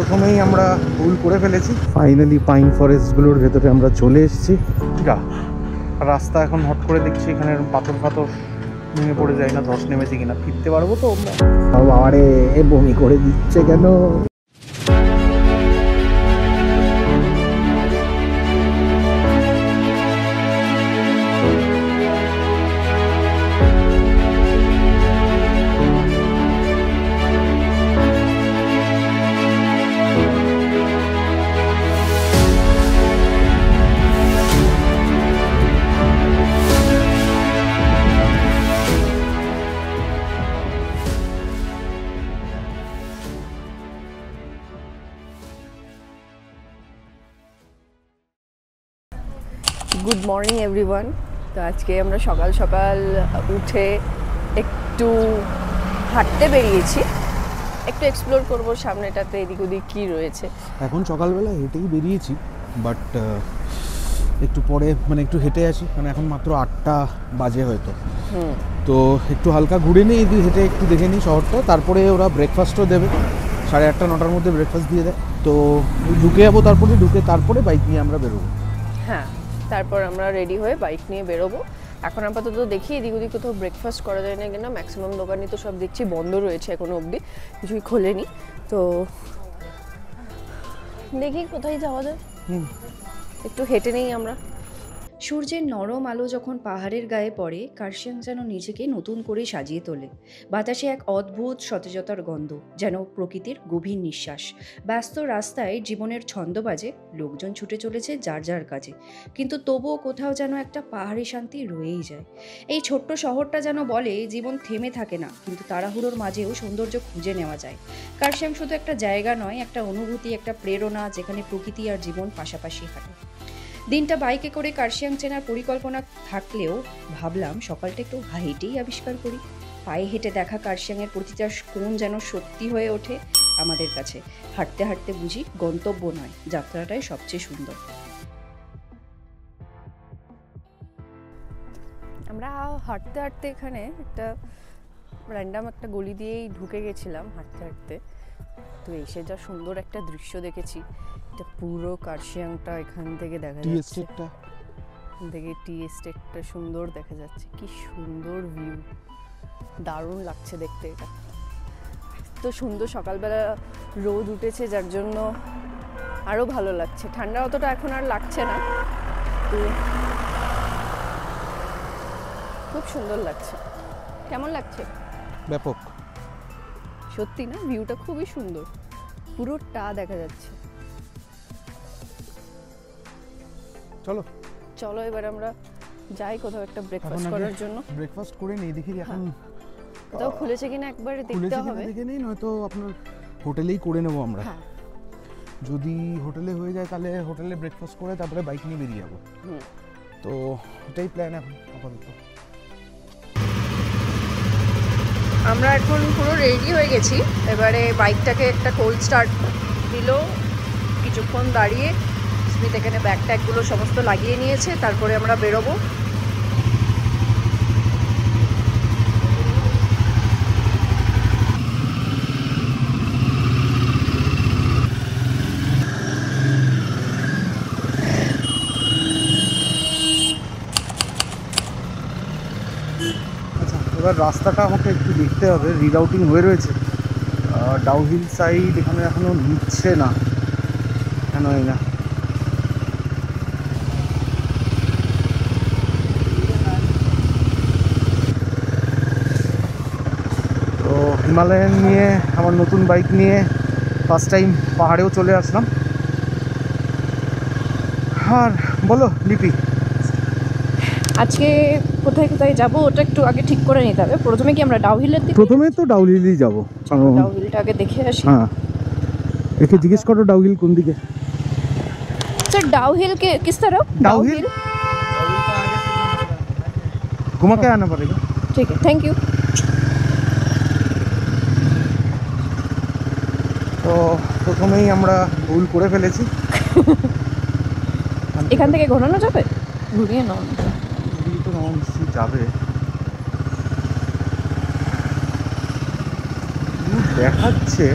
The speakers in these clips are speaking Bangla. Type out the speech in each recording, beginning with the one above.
প্রথমেই আমরা ভুল করে ফেলেছি। ফাইনালি পাইন ফরেস্টগুলোর ভেতরে আমরা চলে এসেছি। রাস্তা এখন হট করে দেখছি এখানে পাথর ভেঙে পড়ে যায় না, ধস নেমেছে কিনা, ফিরতে পারবো তো আমরা? বাবারে বমি করে দিচ্ছে কেন? Good morning everyone. তো আজকে আমরা সকাল সকাল উঠে একটু হাঁটতে বেরিয়েছি, একটু এক্সপ্লোর করবো সামনেটাতে এদিক ওদিক কী রয়েছে। এখন সকালবেলা হেঁটেই বেরিয়েছি, বাট একটু পরে মানে একটু হেঁটে আসি, মানে এখন মাত্র 8টা বাজে হয়তো। তো একটু হালকা ঘুরে নিই, হেঁটে একটু দেখে নিই শহরটা, তারপরে ওরা ব্রেকফাস্টও দেবে 8:30 9টার মধ্যে ব্রেকফাস্ট দিয়ে দেয়। তো ঢুকে যাবো, তারপরে বাইক নিয়ে আমরা বেরোবো। হ্যাঁ, তারপর আমরা রেডি হয়ে বাইক নিয়ে বেরোবো। এখন আপাতত দেখি এদিক ওদিক কোথাও ব্রেকফাস্ট করা যায় না কিনা। ম্যাক্সিমাম দোকানই তো সব দেখছি বন্ধ রয়েছে, এখনো অবধি কিছুই খোলেনি। তো দেখি কোথায় যাওয়া যায়, একটু হেঁটে নেই আমরা। সূর্যের নরম আলো যখন পাহাড়ের গায়ে পড়ে, কার্শিয়াং যেন নিজেকে নতুন করে সাজিয়ে তোলে। বাতাসে এক অদ্ভুত সতেজতার গন্ধ, যেন প্রকৃতির গভীর নিঃশ্বাস। ব্যস্ত রাস্তায় জীবনের ছন্দ বাজে, লোকজন ছুটে চলেছে যার যার কাজে, কিন্তু তবুও কোথাও যেন একটা পাহাড়ি শান্তি রয়েই যায়। এই ছোট্ট শহরটা যেন বলে জীবন থেমে থাকে না, কিন্তু তাড়াহুড়োর মাঝেও সৌন্দর্য খুঁজে নেওয়া যায়। কার্শিয়াং শুধু একটা জায়গা নয়, একটা অনুভূতি, একটা প্রেরণা, যেখানে প্রকৃতি আর জীবন পাশাপাশি হাঁটে। দিনটা বাইকে করে কার্শিয়াং চেনার পরিকল্পনা থাকলেও ভাবলাম সকালটা একটু হেঁটেই আবিষ্কার করি। পায়ে হেঁটে দেখা কার্শিয়াংয়ের প্রতিটা কোণ যেন সত্যি হয়ে ওঠে আমাদের কাছে। হাঁটতে হাঁটতে বুঝি গন্তব্য নয়, যাত্রাটাই সবচেয়ে সুন্দর। আমরা হাঁটতে হাঁটতে এখানে একটা র্যান্ডাম একটা গলি দিয়েই ঢুকে গেছিলাম হাঁটতে হাঁটতে। তো এসে যা সুন্দর একটা দৃশ্য দেখেছি, এটা পুরো কার্শিয়াংটা এখান থেকে দেখা যাচ্ছে। দেখে টি এস্টেটটা সুন্দর দেখা যাচ্ছে, কি সুন্দর ভিউ, দারুণ লাগছে দেখতে। এটা তো সুন্দর, সকালবেলা রোদ উঠেছে যার জন্য আরও ভালো লাগছে। ঠান্ডা অতটা এখন আর লাগছে না, তো খুব সুন্দর লাগছে। কেমন লাগছে? ব্যাপক, সত্যি না, ভিউটা খুবই সুন্দর, পুরোটা দেখা যাচ্ছে। চলো চলো এবার আমরা যাই কোথাও একটা ব্রেকফাস্ট করার জন্য। ব্রেকফাস্ট করে নেই, দেখি এখন কোথাও খুলেছে কিনা একবার দেখতে হবে। দেখে নেই, নয়তো আপনার হোটেলেই করে নেবো আমরা। যদি হোটেলে হয়ে যায় তাহলে হোটেলে ব্রেকফাস্ট করে তারপরে বাইক নিয়ে বেরিয়ে যাবো। তো এটাই প্ল্যান এখন আপাতত। আমরা এখন পুরো রেডি হয়ে গেছি। এবারে বাইকটাকে একটা কোল্ড স্টার্ট দিল, কিছুক্ষণ দাঁড়িয়ে স্মিথ এখানে ব্যাগ ট্যাগগুলো সমস্ত লাগিয়ে নিয়েছে, তারপরে আমরা বেরোবো। আচ্ছা, এবার রাস্তাটা আমাকে একটু দেখতে হবে, রিরাউটিং হয়ে রয়েছে। ডাউনহিল সাইড এখানে এখনো নিচ্ছে না, কেনই না। তো হিমালয়ান নিয়ে, আমার নতুন বাইক নিয়ে ফার্স্ট টাইম পাহাড়েও চলে আসলাম। আর বলো লিপি, আজকে কোথায় কোথায় যাবো ওটা একটু আগে ঠিক করে নিতে হবে। প্রথমে কি আমরা ডাউহিলের দিকে? প্রথমে তো ডাউহিলই যাবো, ডাউহিলটা আগে দেখে আসি। হ্যাঁ, একে জিজ্ঞেস করো ডাউহিল কোন দিকে। सर डाउहिल के किस तरफ? डाउहिल घुमा के आना पड़ेगा। ठीक है, थैंक यू। তো প্রথমেই আমরা ভুল করে ফেলেছি। এখান থেকে ঘোরানো যাবে? ঘুরিয়ে নাও, তো নিশ্চয়ই যাবে। দেখাচ্ছে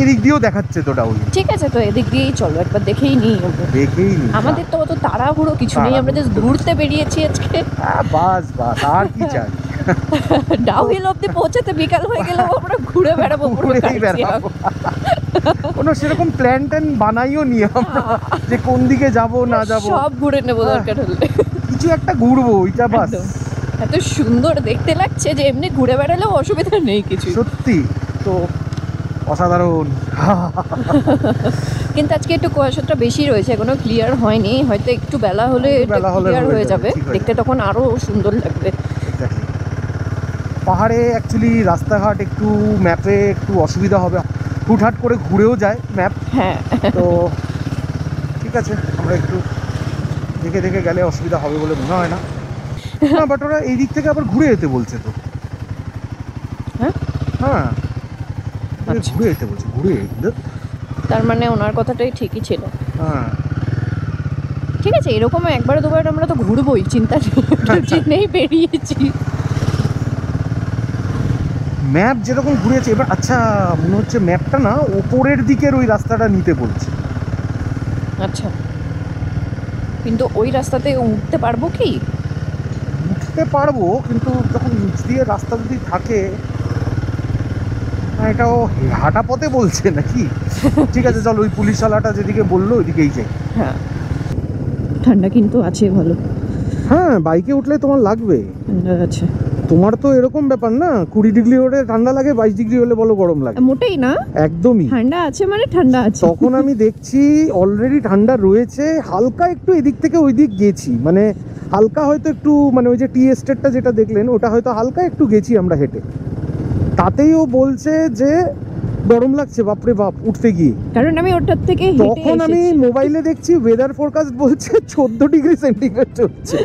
এদিক দিয়েও দেখাচ্ছে তো ডাউহিল, ঠিক আছে, তো এদিক দিয়েই চলো, একবার দেখেই নিই আমরা। দেখেই নি। আমাদের তো অত তাড়াহুড়ো কিছু নেই, আমরা জাস্ট ঘুরতে বেরিয়েছি আজকে। বাস বাস, আর কি চাই। ডাউহিল অব্দি পৌঁছাতে বিকাল হয়ে গেলেও আমরা ঘুরে বেড়াবো পুরো ঘুরেই কার্শিয়াং। বেড়াবো। কোনো সেরকম প্ল্যান ট্যান বানাইও নি আমরা যে কোন দিকে যাব না যাব, সব ঘুরে নেবো দরকার হলে। কিছু একটা ঘুরবো, ওইটা বাস। একদম। এত সুন্দর দেখতে লাগছে যে এমনি ঘুরে বেড়ালেও অসুবিধা নেই কিছু। সত্যি তো অসাধারণ। কিন্তু আজকে একটু কুয়াশাটা বেশি রয়েছে, এখনো ক্লিয়ার হয়নি, হয়তো একটু বেলা হলে ক্লিয়ার হয়ে যাবে, ঠিক হয়ে দেখতে তখন আরো সুন্দর লাগবে। Exactly. পাহাড়ে অ্যাকচুয়ালি রাস্তাঘাট একটু ম্যাপে একটু অসুবিধা হবে, হুটহাট করে ঘুরেও যায় ম্যাপ, হ্যাঁ, তো ঠিক আছে আমরা একটু দেখে দেখে গেলে অসুবিধা হবে বলে মনে হয় না। না বাট ওরা এই দিক থেকে আবার ঘুরে যেতে বলছে তো। হ্যাঁ? হ্যাঁ আচ্ছা। ঘুরে যেতে বলছে, ঘুরে যেতে। তার মানে ওনার কথাটাই ঠিকই ছিল। হ্যাঁ ঠিক আছে, এরকম একবার দুবার আমরা তো ঘুরবোই, চিন্তা নেই, ওটা জেনেই বেরিয়েছি। ম্যাপ যেরকম ঘুরেছে এবার, আচ্ছা মনে হচ্ছে ম্যাপটা না ওপরের দিকের ওই রাস্তাটা নিতে বলছে। আচ্ছা, কিন্তু ওই রাস্তাতে উঠতে পারবো কি? উঠতে পারবো, কিন্তু যখন নিচ দিয়ে রাস্তা যদি থাকে, এটাও হাঁটা পথে বলছে নাকি। ঠিক আছে চল, ওই পুলিশওয়ালাটা যেদিকে বললো ওইদিকেই যাই। হ্যাঁ, ঠান্ডা কিন্তু আছে ভালো। হ্যাঁ বাইকে উঠলে তোমার লাগবে, ঠান্ডা আছে তোমার তো এরকম ব্যাপার না, 20 ডিগ্রি হলে ঠান্ডা লাগে, 22 ডিগ্রি হলে বলো গরম লাগে। মোটেই না, একদমই। ঠান্ডা আছে মানে ঠান্ডা আছে। তখন আমি দেখছি অলরেডি ঠান্ডা রয়েছে, হালকা একটু এদিক থেকে ওই দিক গেছি, মানে হালকা হয়তো একটু, মানে ওই যে টি এস্টেটটা যেটা দেখলেন ওটা হয়তো হালকা একটু গেছি আমরা হেঁটে, তাতেই ও বলছে যে গরম লাগছে বাপরে বাপ উঠতে গিয়ে। কারণ আমি ওটার থেকে তখন আমি মোবাইলে দেখছি ওয়েদার ফোরকাস্ট বলছে 14 ডিগ্রি সেন্টিগ্রেড চলছে,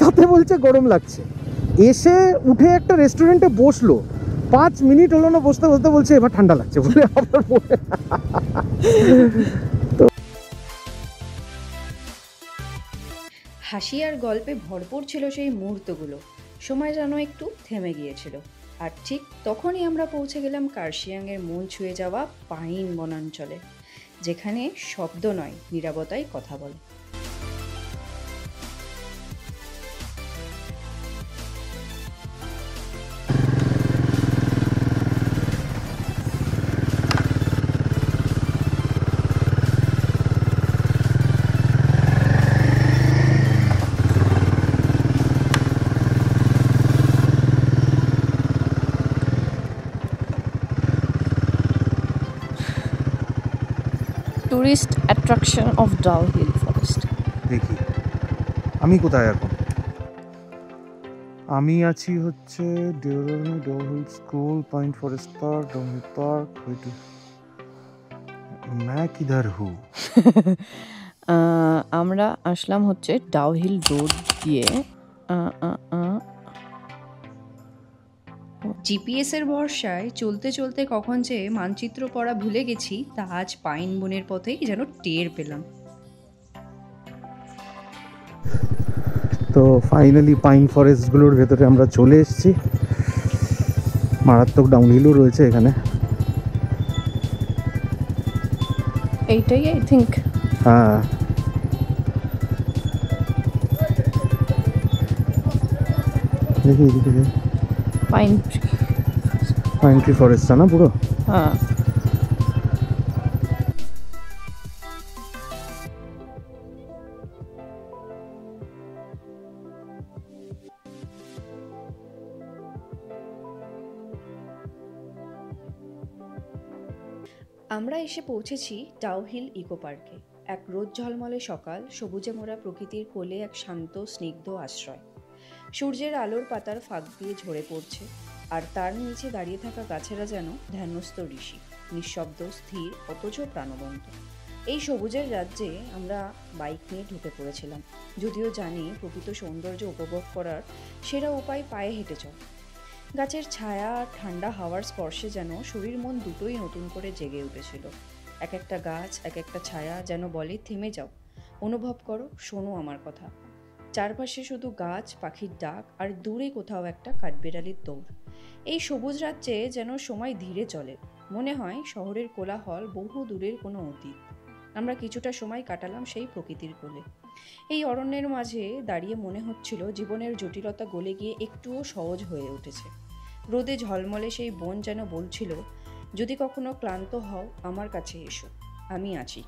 তাতে বলছে গরম লাগছে। এসে উঠে একটা রেস্টুরেন্টে বসলো, 5 মিনিট হলো না বসতে বসতে বলছে এবার ঠান্ডা লাগছে বলে আবার হাসি আর গল্পে ভরপুর ছিল সেই মুহূর্তগুলো। সময় যেন একটু থেমে গিয়েছিল। আর ঠিক তখনই আমরা পৌঁছে গেলাম কার্শিয়াংয়ের মন ছুঁয়ে যাওয়া পাইন বনাঞ্চলে, যেখানে শব্দ নয় নীরবতায় কথা বলে। Tourist attraction of Dowhill forest. দেখি আমি কোথায় এখন, আমি আছি হচ্ছে Dowhill school, pine forest park, Dowhill park. मैं किधर हूँ? আমরা আসলাম হচ্ছে ডাউহিল রোড দিয়ে। জিপিএসের ভরসায় চলতে চলতে কখন যে মানচিত্র পড়া ভুলে গেছি তা আজ পাইন বনের পথেই যেন টের পেলাম। তো ফাইনালি পাইন ফরেস্টগুলোর ভেতরে আমরা চলে এসেছি, মারাত্মক ডাউনহিলও রয়েছে এখানে। এইটাই আই থিঙ্ক। হ্যাঁ দেখি এদিকে যাই, পাইন পাইন ট্রি ফরেস্টটা না পুরো। হ্যাঁ, আমরা এসে পৌঁছেছি ডাউহিল ইকো পার্কে। এক রোদ ঝলমলে সকাল, সবুজে মোড়া প্রকৃতির কোলে এক শান্ত স্নিগ্ধ আশ্রয়। সূর্যের আলোর পাতার ফাঁক দিয়ে ঝরে পড়ছে, আর তার নিচে দাঁড়িয়ে থাকা গাছেরা যেন ধ্যানস্থ ঋষি, নিঃশব্দ, স্থির, অথচ প্রাণবন্ত। এই সবুজের রাজ্যে আমরা বাইক নিয়ে ঢুকে পড়েছিলাম, যদিও জানি প্রকৃত সৌন্দর্য উপভোগ করার সেরা উপায় পায়ে হেঁটে চলা। গাছের ছায়া আর ঠান্ডা হাওয়ার স্পর্শে যেন শরীর মন দুটোই নতুন করে জেগে উঠেছিল। এক একটা গাছ, এক একটা ছায়া যেন বলে থেমে যাও, অনুভব করো, শোনো আমার কথা। চারপাশে শুধু গাছ, পাখির ডাক আর দূরে কোথাও একটা কাঠবেড়ালির দৌড়। এই সবুজ রাজ্যে যেন সময় ধীরে চলে, মনে হয় শহরের কোলাহল বহু দূরের কোনো অতীত। আমরা কিছুটা সময় কাটালাম সেই প্রকৃতির কোলে। এই অরণ্যের মাঝে দাঁড়িয়ে মনে হচ্ছিল জীবনের জটিলতা গলে গিয়ে একটুও সহজ হয়ে উঠেছে। রোদে ঝলমলে সেই বন যেন বলছিল, যদি কখনো ক্লান্ত হও আমার কাছে এসো, আমি আছি।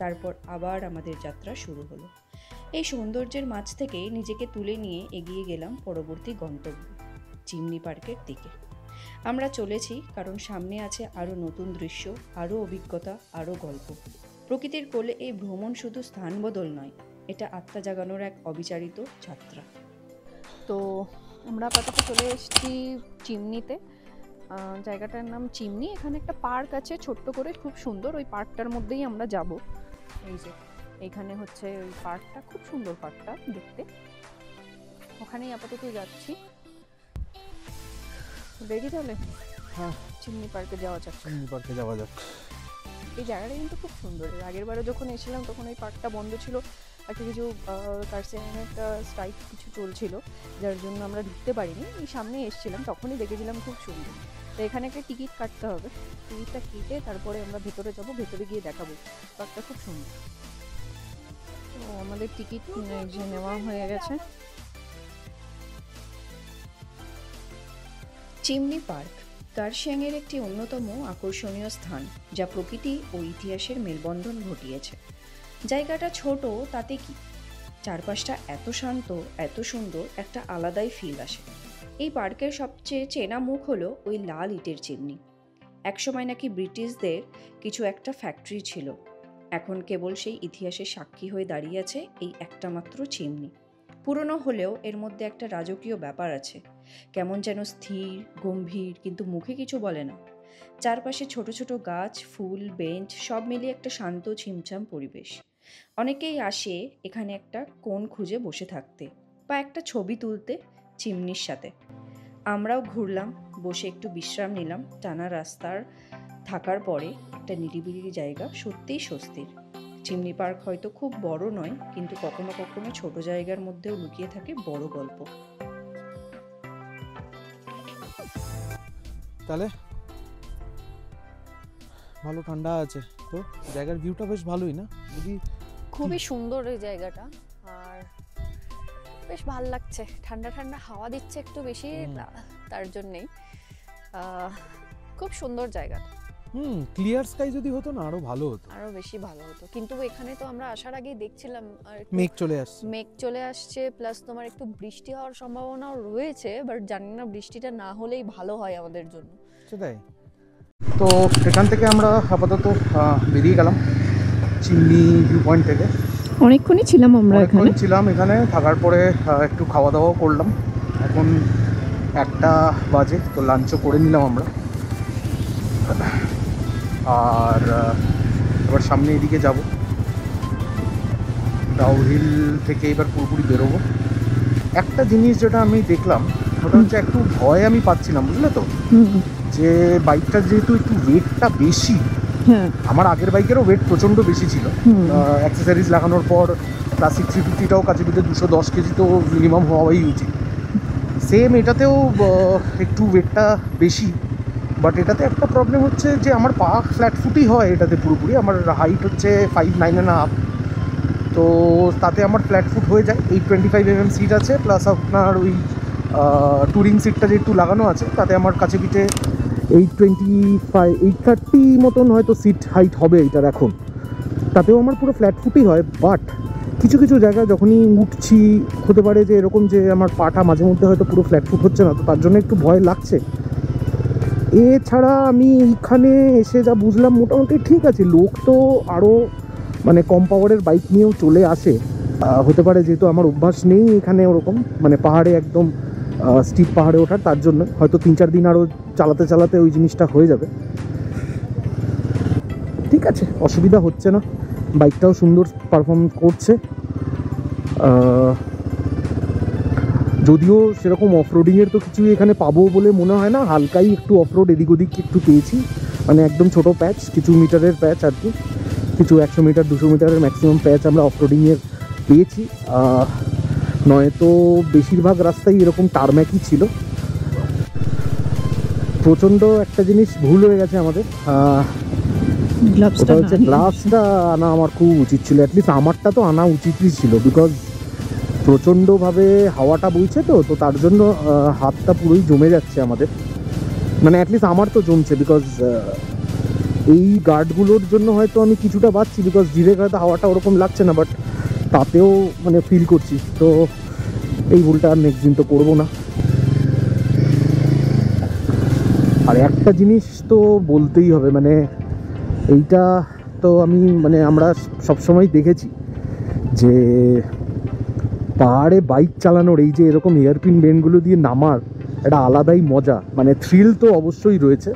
তারপর আবার আমাদের যাত্রা শুরু হলো। এই সৌন্দর্যের মাঝ থেকে নিজেকে তুলে নিয়ে এগিয়ে গেলাম পরবর্তী গন্তব্য, চিমনি পার্কের দিকে। আমরা চলেছি কারণ সামনে আছে আরও নতুন দৃশ্য, আরও অভিজ্ঞতা, আরও গল্প। প্রকৃতির কোলে এই ভ্রমণ শুধু স্থান বদল নয়, এটা আত্মা জাগানোর এক অবিচারিত যাত্রা। তো আমরা আপাতত চলে এসেছি চিমনিতে। জায়গাটার নাম চিমনি। এখানে একটা পার্ক আছে ছোট্ট করে, খুব সুন্দর। ওই পার্কটার মধ্যেই আমরা যাব। এই যে এখানে হচ্ছে ওই পার্কটা, খুব সুন্দর পার্কটা দেখতে। ওখানেই আপাতত যাচ্ছি। রেডি তাহলে? হ্যাঁ, চিমনি পার্কে যাওয়া যাক। চিমনি পার্কে যাওয়া যাক। এই জায়গাটা কিন্তু খুব সুন্দর। এর আগের বারে যখন এসেছিলাম তখন এই পার্কটা বন্ধ ছিল, একটা কিছু কার্সেনের একটা স্ট্রাইক কিছু চলছিল, যার জন্য আমরা ঢুকতে পারিনি। এই সামনে এসেছিলাম তখনই দেখেছিলাম, খুব সুন্দর। তো এখানে একটা টিকিট কাটতে হবে। টিকিটটা কেটে তারপরে আমরা ভেতরে যাব, ভেতরে গিয়ে দেখাবো। পার্কটা খুব সুন্দর। তো আমাদের টিকিট যে নেওয়া হয়ে গেছে। চিমনি পার্ক কার্শিয়াংয়ের একটি অন্যতম আকর্ষণীয় স্থান, যা প্রকৃতি ও ইতিহাসের মেলবন্ধন ঘটিয়েছে। জায়গাটা ছোট, তাতে কি, চারপাশটা এত শান্ত, এত সুন্দর, একটা আলাদাই ফিল আসে। এই পার্কের সবচেয়ে চেনা মুখ হলো ওই লাল ইটের চিমনি। একসময় নাকি ব্রিটিশদের কিছু একটা ফ্যাক্টরি ছিল, এখন কেবল সেই ইতিহাসের সাক্ষী হয়ে দাঁড়িয়ে আছে এই একটা মাত্র চিমনি। পুরনো হলেও এর মধ্যে একটা রাজকীয় ব্যাপার আছে, কেমন যেন স্থির, গম্ভীর, কিন্তু মুখে কিছু বলে না। চারপাশে ছোট ছোট গাছ, ফুল, বেঞ্চ, সব মিলিয়ে একটা শান্ত ছিমছাম পরিবেশ। অনেকেই আসে এখানে একটা কোণ খুঁজে বসে থাকতে বা একটা ছবি তুলতে চিমনির সাথে। আমরাও ঘুরলাম, বসে একটু বিশ্রাম নিলাম। টানা রাস্তার থাকার পরে একটা নিরিবিলি জায়গা সত্যিই স্বস্তির। চিমনি পার্ক হয়তো খুব বড় নয়, কিন্তু কখনো কখনো ছোট জায়গার মধ্যেও লুকিয়ে থাকে বড় গল্প। তাহলে ভালো ঠান্ডা আছে তো, জায়গার ভিউটা বেশ ভালোই না? যদি খুবই সুন্দর এই জায়গাটা, আর বেশ ভাল লাগছে। ঠান্ডা ঠান্ডা হাওয়া দিচ্ছে একটু বেশি, তার জন্যেই খুব সুন্দর জায়গাটা। ক্লিয়ার স্কাই যদি হতো না আরো ভালো হতো, আরো বেশি ভালো হতো। কিন্তু এখানে তো আমরা আসার আগেই দেখছিলাম মেঘ চলে আসছে। মেঘ চলে আসছে, প্লাস তোমার একটু বৃষ্টি হওয়ার সম্ভাবনাও রয়েছে, বাট জানি না, বৃষ্টিটা না হলেই ভালো হয় আমাদের জন্য। সেটাই। তো এখান থেকে আমরা আপাতত বেরিয়ে গেলাম চিমনি ভিউ পয়েন্ট থেকে। অনেকক্ষণই ছিলাম আমরা এখানে। এখানে থাকার পরে একটু খাওয়া দাওয়াও করলাম। এখন 1টা বাজে, তো লাঞ্চও করে নিলাম আমরা। আর এবার সামনে এদিকে যাব, ডাউহিল থেকে এবার পুরোপুরি বেরোবো। একটা জিনিস যেটা আমি দেখলাম, ওটা হচ্ছে একটু ভয় আমি পাচ্ছিলাম, বুঝলে তো, যে বাইকটার যেহেতু একটু ওয়েটটা বেশি। আমার আগের বাইকেরও ওয়েট প্রচণ্ড বেশি ছিল, অ্যাক্সেসরিজ লাগানোর পর ক্লাসিক 350টাও কাছে পিঠে 210 কেজি তো মিনিমাম হওয়াই উচিত। সেম এটাতেও একটু ওয়েটটা বেশি, বাট এটাতে একটা প্রবলেম হচ্ছে যে আমার পা ফ্ল্যাট ফুটই হয় এটাতে পুরোপুরি। আমার হাইট হচ্ছে 5'9.5", তো তাতে আমার ফ্ল্যাট ফুট হয়ে যায়। 825mm সিট আছে, প্লাস আপনার ওই ট্যুরিং সিটটা যেহেতু লাগানো আছে, তাতে আমার কাছে পিঠে 830 মতন হয়তো সিট হাইট হবে এইটার এখন। তাতেও আমার পুরো ফ্ল্যাট ফুটই হয়। বাট কিছু কিছু জায়গায় যখনই উঠছি, হতে পারে যে এরকম যে আমার পাটা মাঝে মধ্যে হয়তো পুরো ফ্ল্যাট ফুট হচ্ছে না, তো তার জন্য একটু ভয় লাগছে। এছাড়া আমি এইখানে এসে যা বুঝলাম, মোটামুটি ঠিক আছে। লোক তো আরও মানে কম পাওয়ারের বাইক নিয়েও চলে আসে, হতে পারে যেহেতু আমার অভ্যাস নেই এখানে ওরকম মানে পাহাড়ে একদম স্টিপ পাহাড়ে ওঠার, তার জন্য হয়তো 3-4 দিন আরও চালাতে চালাতে ওই জিনিসটা হয়ে যাবে। ঠিক আছে, অসুবিধা হচ্ছে না, বাইকটাও সুন্দর পারফর্ম করছে। যদিও সেরকম অফরোডিংয়ের তো কিছুই এখানে পাবো বলে মনে হয় না, হালকাই একটু অফরোড এদিক ওদিক একটু পেয়েছি, মানে একদম ছোট প্যাচ, কিছু মিটারের প্যাচ আর কি, কিছু 100 মিটার 200 মিটারের ম্যাক্সিমাম প্যাচ আমরা অফরোডিংয়ের পেয়েছি। নয়তো বেশিরভাগ রাস্তাই এরকম টারম্যাকই ছিল। প্রচণ্ড একটা জিনিস ভুল হয়ে গেছে আমাদের, ওটা হচ্ছে গ্লাভসটা আনা আমার খুব উচিত ছিল, অ্যাটলিস্ট আমারটা তো আনা উচিতই ছিল, বিকজ প্রচণ্ডভাবে হাওয়াটা বইছে তো তার জন্য হাতটা পুরোই জমে যাচ্ছে আমাদের, মানে অ্যাটলিস্ট আমার তো জমছে, বিকজ এই গার্ডগুলোর জন্য হয়তো আমি কিছুটা বাঁচছি, বিকজ ডিরেক্ট হয়তো হাওয়াটা ওরকম লাগছে না, বাট তাতেও মানে ফিল করছি। তো এই ভুলটা আর নেক্সট দিন তো করবো না। আর একটা জিনিস তো বলতেই হবে, মানে এইটা তো আমি মানে আমরা সবসময় দেখেছি যে পাহাড়ে বাইক চালানোর এই যে এরকম এয়ারপিন বেন্ডগুলো দিয়ে নামার একটা আলাদাই মজা, মানে থ্রিল তো অবশ্যই রয়েছে।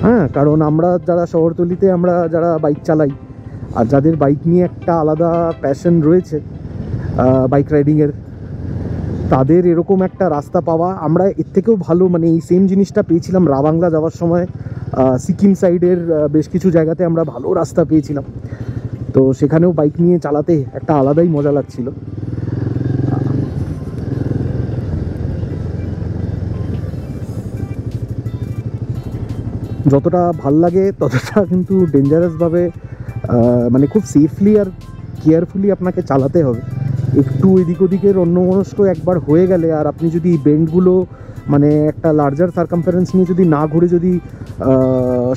হ্যাঁ, কারণ আমরা যারা শহরতলিতে আমরা যারা বাইক চালাই আর যাদের বাইক নিয়ে একটা আলাদা প্যাশন রয়েছে বাইক রাইডিংয়ের, তাদের এরকম একটা রাস্তা পাওয়া, আমরা এর থেকেও ভালো মানে এই সেম জিনিসটা পেয়েছিলাম রাবাংলা যাওয়ার সময়, সিকিম সাইডের বেশ কিছু জায়গাতে আমরা ভালো রাস্তা পেয়েছিলাম, তো সেখানেও বাইক নিয়ে চালাতে একটা আলাদাই মজা লাগছিল। যতটা ভাল লাগে ততটা কিন্তু ডেঞ্জারাসভাবে মানে খুব সেফলি আর কেয়ারফুলি আপনাকে চালাতে হবে। একটু এদিক ওদিকের অন্যমনস্ক একবার হয়ে গেলে, আর আপনি যদি বেন্ডগুলো মানে একটা লার্জার সার্কামফারেন্স নিয়ে যদি না ঘুরে যদি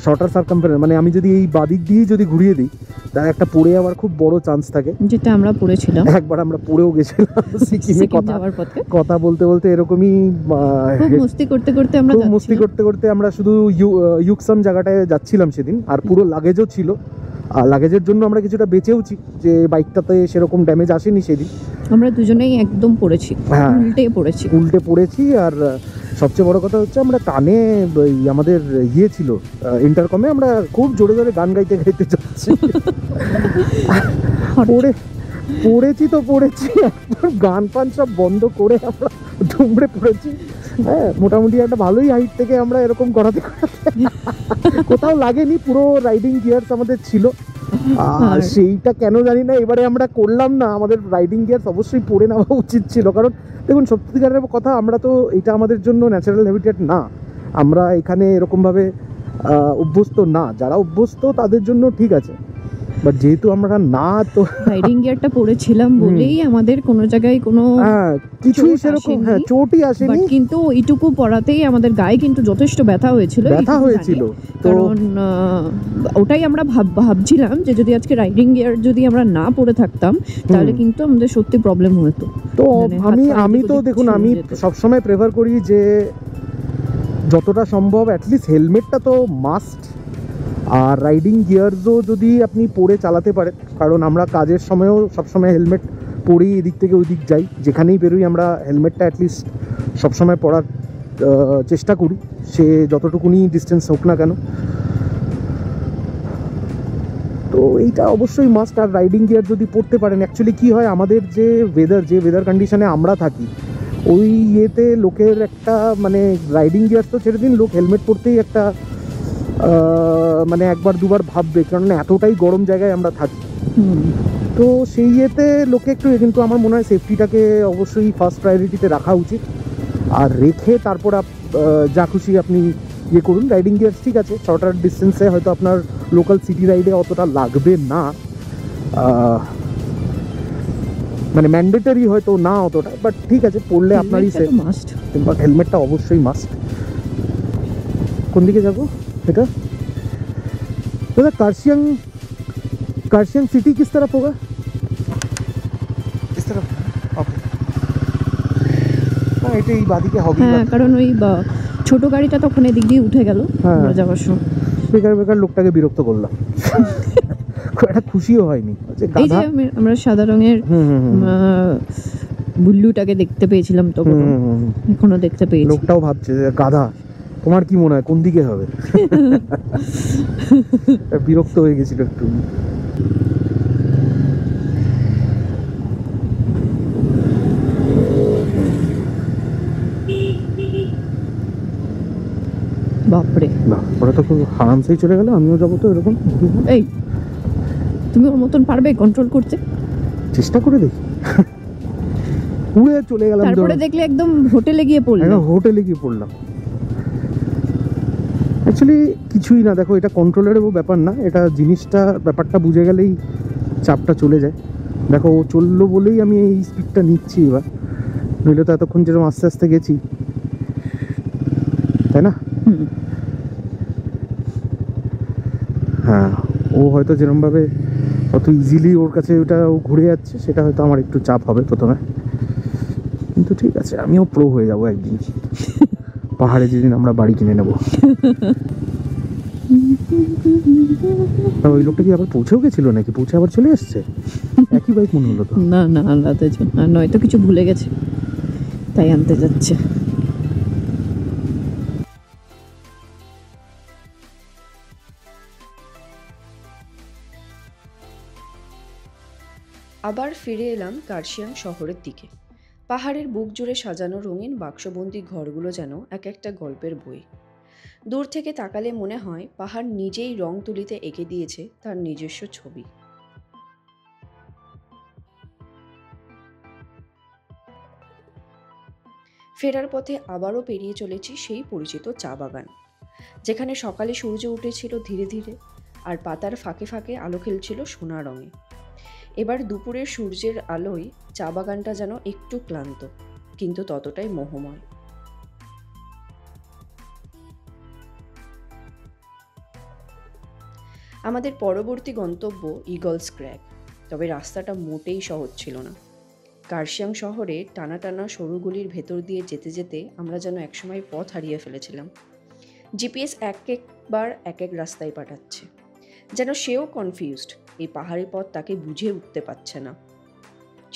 শর্টার সার্কামফারেন্স, মানে আমি যদি এই বাদিক দিয়ে যদি ঘুরিয়ে দিই, তার একটা পড়ে যাওয়ার খুব বড় চান্স থাকে, যেটা আমরা পড়েছিলাম একবার, আমরা পড়েও গেছিলাম সিকিমে। কথা বলতে বলতে এরকমই মস্তি করতে করতে আমরা শুধু ইউকসাম জায়গাটায় যাচ্ছিলাম সেদিন, আর পুরো লাগেজও ছিল, আর লাগেজের জন্য আমরা কিছুটা বেঁচেওছি, যে বাইকটাতে সেরকম ড্যামেজ আসেনি সেদিন। আমরা দুজনেই একদম পড়েছি, হ্যাঁ উল্টে পড়েছি। আর সবচেয়ে বড় কথা হচ্ছে আমরা কানে আমাদের ইয়ে ছিল ইন্টারকমে, আমরা খুব জোরে জোরে গান গাইতে গাইতে যাচ্ছি। পড়েছি গান ফান সব বন্ধ করে আমরা দুমড়ে পড়েছি। হ্যাঁ, মোটামুটি একটা ভালোই হাইট থেকে আমরা এরকম করাতে কোথাও লাগেনি, পুরো রাইডিং গিয়ার্স আমাদের ছিল। আর সেইটা কেন জানি না এবারে আমরা করলাম না, আমাদের রাইডিং গিয়ার্স অবশ্যই পরে নেওয়া উচিত ছিল। কারণ দেখুন, সত্যিকারের কথা, আমরা তো এটা আমাদের জন্য ন্যাচারাল হ্যাবিটেট না, আমরা এখানে এরকমভাবে অভ্যস্ত না। যারা অভ্যস্ত তাদের জন্য ঠিক আছে, বাট যেহেতু আমরা না, তো রাইডিং গিয়ারটা পরেছিলাম বলেই আমাদের কোনো জায়গায় কোনো কিছুই সেরকম চোটই আসেনি, কিন্তু এইটুকু পরাতেই আমাদের গায়ে কিন্তু যথেষ্ট ব্যথা হয়েছিল। কারণ ওটাই আমরা ভাবছিলাম যে যদি আজকে রাইডিং গিয়ার যদি আমরা না পরে থাকতাম তাহলে কিন্তু আমাদের সত্যি প্রবলেম হতো। তো আমি তো দেখুন, আমি সবসময় প্রেফার করি যে যতটা সম্ভব অ্যাটলিস্ট হেলমেটটা তো মাস্ট, আর রাইডিং গিয়ারসও যদি আপনি পরে চালাতে পারেন, কারণ আমরা কাজের সময়ও সবসময় হেলমেট পরেই এদিক থেকে ওই দিক যাই, যেখানেই বেরোই আমরা হেলমেটটা অ্যাটলিস্ট সবসময় পরার চেষ্টা করি, সে যতটুকুনি ডিস্টেন্স হোক না কেন। তো এইটা অবশ্যই মাস্ট। আর রাইডিং গিয়ার যদি পরতে পারেন, অ্যাকচুয়ালি কী হয়, আমাদের যে ওয়েদার কন্ডিশনে আমরা থাকি, ওই ইয়েতে লোকের একটা মানে রাইডিং গিয়ার তো ছেড়ে দিন, লোক হেলমেট পরতেই একটা মানে একবার দুবার ভাববে, কারণ এতটাই গরম জায়গায় আমরা থাকি। তো সেই ইয়েতে লোকে একটু, কিন্তু আমার মনে হয় সেফটিটাকে অবশ্যই ফার্স্ট প্রায়োরিটিতে রাখা উচিত, আর রেখে তারপর যা খুশি আপনি ইয়ে করুন। রাইডিং গিয়ার ঠিক আছে, শর্টার ডিস্টেন্সে হয়তো আপনার লোকাল সিটি রাইডে অতটা লাগবে না, মানে ম্যান্ডেটরি হয়তো না অতটা, বাট ঠিক আছে, পড়লে আপনারই সেফ। মাস্ট, বাট হেলমেটটা অবশ্যই মাস্ট। কোন দিকে যাবো बेटा? दादा कार्शियंग सिटी किस तरफ होगा? इस तरफ। ओके, না এটা এই বাদিকে হবে। হ্যাঁ, কারণ ওই ছোট গাড়িটা তখন এদিক দিয়ে উঠে গেল আমরা যাওয়ার সময়। বেকার লোকটাকে বিরক্ত করলাম, খুব একটা খুশিও হয়নি। এই যে আমরা সাদা রঙের বুল্লুটাকে দেখতে পেয়েছিলাম তখন, এখনো দেখতে পেয়েছি। লোকটাও ভাবছে যে গাধা, তোমার কি মনে হয় কোন দিকে হবে? বিরক্ত হয়ে গেছিল একটু। বাপরে, ওরা তো খুব আরামসেই চলে গেল, আমিও যাবো তো এরকম। এই তুমি ওর মতন পারবে কন্ট্রোল করতে? চেষ্টা করে দেখি। উড়ে চলে গেলাম, তারপরে দেখলে একদম হোটেলে গিয়ে পড়লাম। অ্যাকচুয়ালি কিছুই না, দেখো এটা কন্ট্রোলেরও ব্যাপার না, এটা ব্যাপারটা বুঝে গেলেই চাপটা চলে যায়। দেখো ও চললো বলেই আমি এই স্পিডটা নিচ্ছি এবার, নইলে তো এতক্ষণ যেরকম আস্তে আস্তে গেছি, তাই না? হ্যাঁ, ও হয়তো যেরকমভাবে অত ইজিলি ওর কাছে ওটা ও ঘুরে যাচ্ছে, সেটা হয়তো আমার একটু চাপ হবে প্রথমে, কিন্তু ঠিক আছে, আমিও প্রো হয়ে যাবো একদিন পাহাড়ে যেদিন আমরা বাড়ি কিনে নেবো। ওই লোকটা কি আবার পৌঁছেও গেছিল নাকি? পৌঁছে আবার চলে এসছে? একই বাইক মনে হলো তো। না না, আলাদা জন, আর নয়তো কিছু ভুলে গেছে তাই আনতে যাচ্ছে। আবার ফিরে এলাম কার্শিয়াং শহরের দিকে। পাহাড়ের বুক জুড়ে সাজানো রঙিন বাক্সবন্দি ঘরগুলো যেন এক একটা গল্পের বই। দূর থেকে তাকালে মনে হয় পাহাড় নিজেই রং তুলিতে এঁকে দিয়েছে তার নিজস্ব ছবি। ফেরার পথে আবারও পেরিয়ে চলেছি সেই পরিচিত চা বাগান, যেখানে সকালে সূর্য উঠেছিল ধীরে ধীরে আর পাতার ফাঁকে ফাঁকে আলো খেলছিল সোনা রঙে। এবার দুপুরের সূর্যের আলোয় চা বাগানটা যেন একটু ক্লান্ত, কিন্তু ততটাই মোহময়। আমাদের পরবর্তী গন্তব্য ইগলস ক্র্যাগ, তবে রাস্তাটা মোটেই সহজ ছিল না। কার্শিয়াং শহরে টানা টানা সরু গলির ভেতর দিয়ে যেতে যেতে আমরা যেন একসময় পথ হারিয়ে ফেলেছিলাম। জিপিএস এক একবার এক এক রাস্তায় পাঠাচ্ছে, যেন সেও কনফিউজড, এই পাহাড়ি পথ তাকে বুঝে উঠতে পারছে না।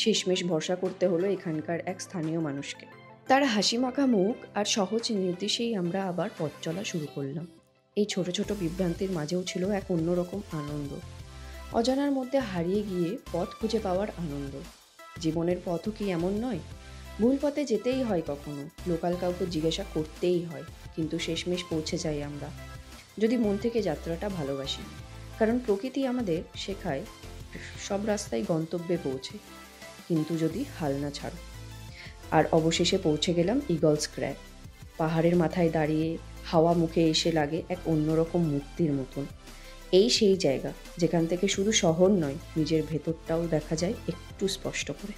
শেষমেশ ভরসা করতে হলো এখানকার এক স্থানীয় মানুষকে। তার হাসি মাখা মুখ আর সহজ নির্দেশেই আমরা আবার পথ চলা শুরু করলাম। এই ছোট ছোট বিভ্রান্তির মাঝেও ছিল এক অন্যরকম আনন্দ, অজানার মধ্যে হারিয়ে গিয়ে পথ খুঁজে পাওয়ার আনন্দ। জীবনের পথও কি এমন নয়? ভুল পথে যেতেই হয়, কখনো লোকাল কাউকে জিজ্ঞাসা করতেই হয়, কিন্তু শেষমেশ পৌঁছে যাই আমরা, যদি মন থেকে যাত্রাটা ভালোবাসি। কারণ প্রকৃতি আমাদের শেখায় সব রাস্তায় গন্তব্যে পৌঁছে, কিন্তু যদি হাল না ছাড়ো। আর অবশেষে পৌঁছে গেলাম ইগলস ক্র্যাগ। পাহাড়ের মাথায় দাঁড়িয়ে হাওয়া মুখে এসে লাগে এক অন্যরকম মুক্তির মতন। এই সেই জায়গা যেখান থেকে শুধু শহর নয়, নিজের ভেতরটাও দেখা যায় একটু স্পষ্ট করে।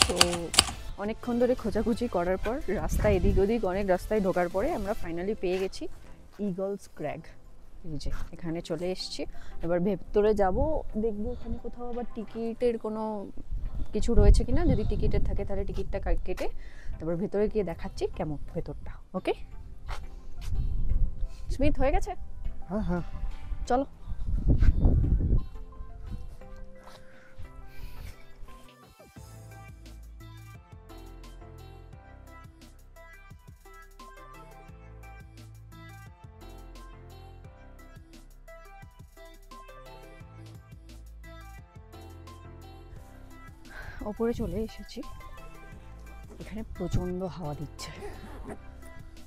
তো অনেকক্ষণ ধরে খোঁজাখুঁজি করার পর রাস্তা এদিক ওদিক অনেক রাস্তায় ঢোকার পরে আমরা ফাইনালি পেয়ে গেছি ইগলস ক্র্যাগ। এই যে এখানে চলে এসেছি, এবার ভেতরে যাব, দেখবো ওখানে কোথাও আবার টিকিটের কোনো কিছু রয়েছে কিনা। যদি টিকিটের থাকে তাহলে টিকিটটা কেটে তারপর ভেতরে গিয়ে দেখাচ্ছি কেমন ভেতরটা। ওকে স্মিথ, হয়ে গেছে? হ্যাঁ হ্যাঁ, চলো। ওপরে চলে এসেছি, এখানে প্রচন্ড হাওয়া দিচ্ছে,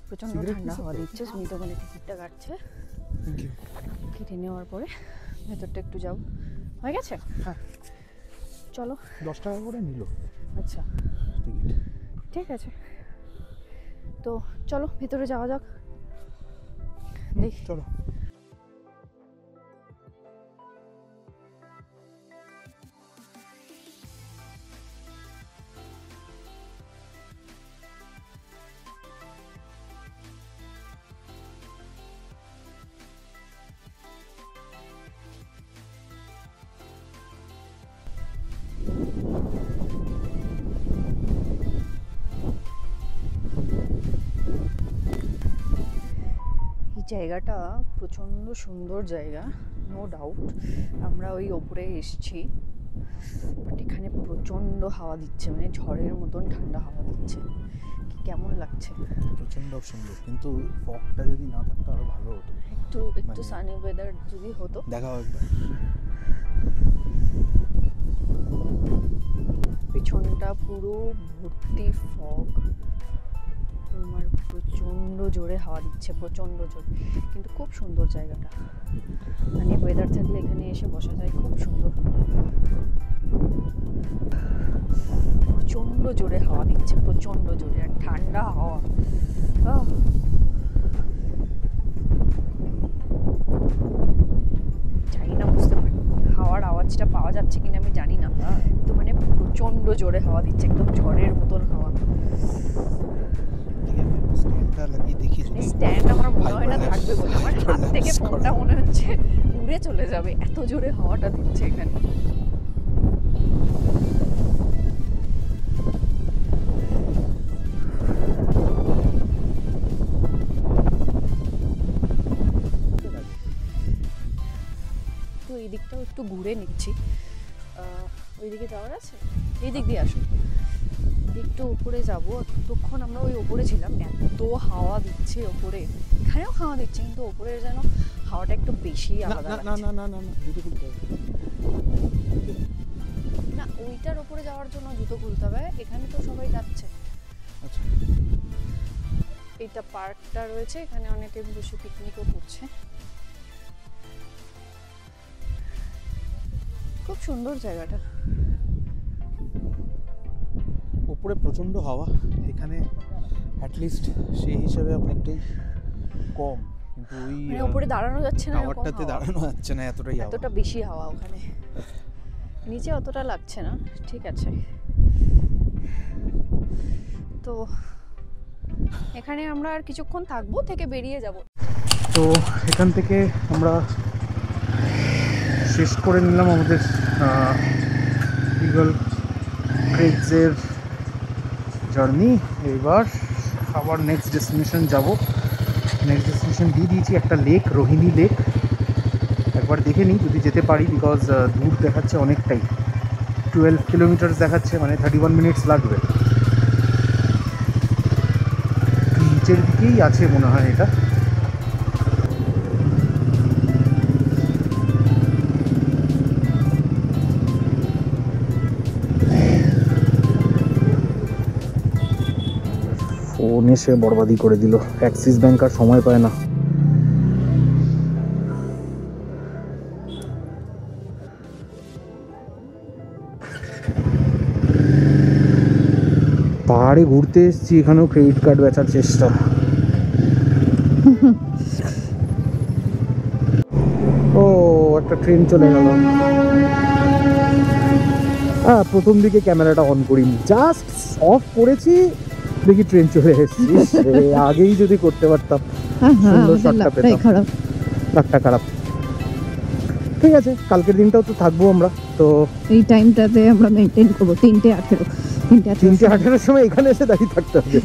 প্রচন্ড ঠান্ডা হাওয়া দিচ্ছে। স্মিত ওখানে টিকিটটা কাটছে, কেটে নেওয়ার পরে ভেতরটা একটু যাও। হয়ে গেছে? হ্যাঁ চলো। 10 টাকা করে নিল। আচ্ছা টিকিট। ঠিক আছে, তো চলো ভেতরে যাওয়া যাক। দেখি চলো। জায়গাটা প্রচণ্ড সুন্দর জায়গা, নো ডাউট। আমরা ওই ওপরে এসেছি, বাট এখানে প্রচণ্ড হাওয়া দিচ্ছে, মানে ঝড়ের মতন ঠান্ডা হাওয়া দিচ্ছে। কেমন লাগছে? প্রচণ্ড সুন্দর, কিন্তু ফগটা যদি না থাকতো আরো ভালো হতো। একটু সানি ওয়েদার যদি হতো। দেখাও একবার। পেছনটা পুরো ভর্তি ফগ, তোমার প্রচণ্ড জোরে হাওয়া দিচ্ছে, প্রচণ্ড জোরে, কিন্তু খুব সুন্দর জায়গাটা। মানে ওয়েদার থাকলে এখানে এসে বসা যায়, খুব সুন্দর। প্রচণ্ড জোরে হাওয়া দিচ্ছে, প্রচণ্ড জোরে, আর ঠান্ডা হাওয়া। প্রচণ্ড জোরে হাওয়া দিচ্ছে, একদম ঝড়ের মতন হাওয়া। স্ট্যান্ডটা লাগিয়ে দেখি যদি স্ট্যান্ড আমার মনে হয় না Hyperlapse, থাকবে বলে, আমার হাত থেকে hyperlapse ফোনটা মনে হচ্ছে উড়ে চলে যাবে, এত জোরে হাওয়াটা দিচ্ছে এখানে। তো এই দিকটাও একটু ঘুরে নিচ্ছি। ওইদিকে যাওয়ার আছে, এই দিক দিয়ে আসো, একটু উপরে যাবো। ততক্ষণ আমরা ওই উপরে ছিলাম, এত হাওয়া দিচ্ছে ওপরে, এখানেও হাওয়া দিচ্ছে কিন্তু ওপরে যেন হাওয়াটা একটু বেশি আলাদা না লাগছে। না না না না জুতো খুলতে হবে। না, ওইটার উপরে যাওয়ার জন্য জুতো খুলতে হবে, এখানে তো সবাই যাচ্ছে। আচ্ছা এটা পার্কটা রয়েছে, এখানে অনেকে বসে পিকনিকও করছে, খুব সুন্দর জায়গাটা। উপরে প্রচণ্ড হাওয়া, এখানে অ্যাটলিস্ট সেই হিসাবে অনেকটাই কম, কিন্তু ওই মানে উপরে দাঁড়ানো যাচ্ছে না, এরকম টাওয়ারটাতে হাওয়া। দাঁড়ানো যাচ্ছে না, এতটাই হাওয়া। এতটা বেশি হাওয়া ওখানে, নিচে অতটা লাগছে না, ঠিক আছে। তো এখানে আমরা আর কিছুক্ষণ থাকবো, থেকে বেরিয়ে যাব। তো এখান থেকে আমরা শেষ করে নিলাম আমাদের ইগল ক্রেগসের জার্নি। এবার আবার নেক্সট ডেস্টিনেশন যাব। নেক্সট ডেস্টিনেশন দিয়ে দিয়েছি একটা লেক, রোহিণী লেক। একবার দেখে নিই যদি যেতে পারি, বিকজ দূর দেখাচ্ছে অনেকটাই, 12 কিলোমিটার্স দেখাচ্ছে, মানে 31 মিনিটস লাগবে। নিচের দিকেই আছে মনে হয় এটা। ফোন এসে বরবাদি করে দিল, অ্যাক্সিস ব্যাংক আর সময় পায় না। পাহাড়ে ঘুরতে এসেছি, এখানেও ক্রেডিট কার্ড বেচার চেষ্টা। ও একটা ট্রেন চলে গেল। প্রথম দিকে ক্যামেরাটা অন করিনি, জাস্ট অফ করেছি, দেখি ট্রেন চলে এসেছি। আগেই যদি করতে পারতাম, সুন্দর শটটা পেতাম। খারাপ, লাখটা খারাপ। ঠিক আছে, কালকের দিনটাও তো থাকবো আমরা, তো এই টাইমটাতে আমরা মেনটেন করবো 3:18 3:18 সময় এখানে এসে দাঁড়িয়ে থাকতে হবে।